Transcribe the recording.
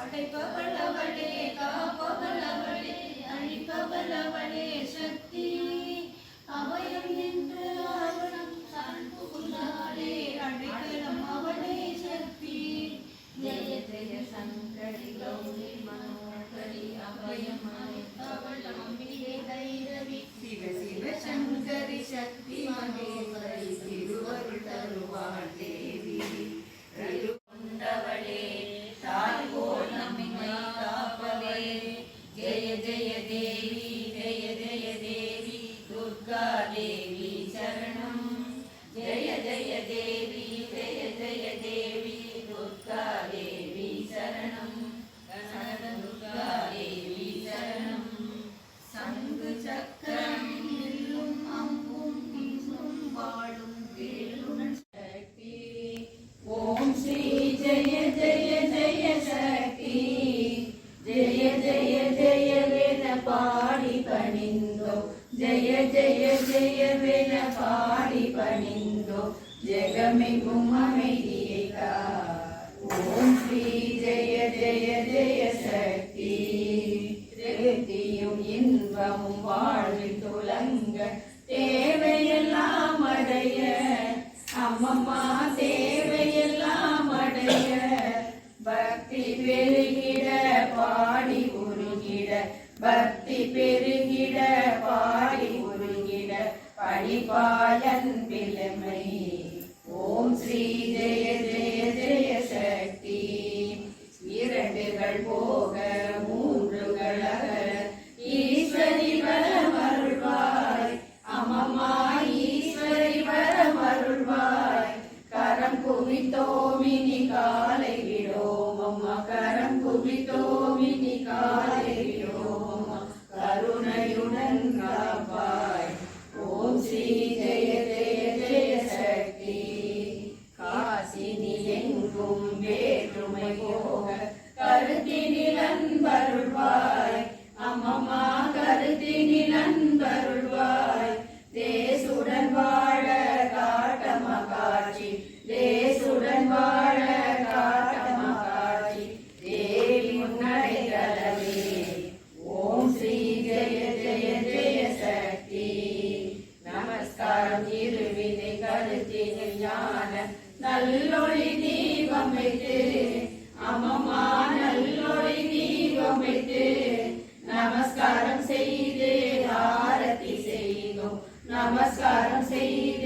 படைப்பவளவளே காப்பவளவளே அழிப்பவளவளே சக்தி அபயம் என்று ஆவணம் சான்புகுந்தாளே அடைக்கலம் அவளே சக்தி ஜெய ஜெய சங்கரி கௌரி மனோகரி அபயம் அளிப்பவள் அம்பிகை தைரவி சிவ சிவ சங்கரி சக்தி மகேஸ்வரி திருவருள் தருவாள் தேவி கொண்டவளே தாய் போல் நம்மை காப்பவளே ஜெய ஜெய தேவி ஜெய ஜெய தேவி துர்கா தேவி சரணம் ஜெய ஜெய தேவி ஜெய ஜெய தேவி துர்கா தேவி சரணம் கனக துர்கா தேவி சரணம் சங்கு சக்கரம் வில்லும் அம்பும் வீசும் வாழும் வேலுடன் சக்தி ஓம் ஸ்ரீ ஜெய ஜெய ஜெய சக்தி ஜெய ஜெய ஜெய வேத பாடி பணிந்தோ ஜெய ஜெய ஜெய வேத பாடி பணிந்தோ ஜெகமெங்கும் அமைதியை கா ஓம் ஸ்ரீ ஜெய ஜெய ஜெய சக்தி திருப்தியும் இன்பமும் வாழ்வில் துலங்க தேவையெல்லாம் அடைய அம்மம்மா தேவையெல்லாம் அடைய பக்தி பெருகிட பாடி உருகிட பக்தி பெருகிட பாடி உருகிட படிப்பாயன் பிளமை ஓம் ஸ்ரீ ஜெய ஜெய ஜெய சக்தி இரண்டுகள் போக மூன்றுகள் அகல ஈஸ்வரி வரமருள்வாய் அம்மம்மா ஈஸ்வரி வரமருள்வாய் கரம் குவித்தோமினி காலை விடோம் அம்மா கரம் குவித்தோமினி காலை விடோம் அம்மா கருணையுடன் காப்பாய் ஓம் ஸ்ரீ ஜெய ஜெய ஜெய சக்தி காசினி எங்கும் வேற்றுமை போக கருத்தினில் அன்பருள்வாய் அம்மம்மா கருத்தினில் அன்பருள்வாய் தேசுடன் வாழ காட்டமா காட்சி தேசுடன் வாழ காட்டமா காட்சி தேவி முன்னடைகளவே ஓம் ஸ்ரீ ஜெய ஜெய ஜெய சக்தி நமஸ்காரம் இருவினை கருத்தினில் ஞான நல்லொளி தீபம் வைத்து அம்மம்மா நல்லொளி தீபம் வைத்து நமஸ்காரம் செய்து ஆரத்தி செய்தோம் நமஸ்காரம் செய்து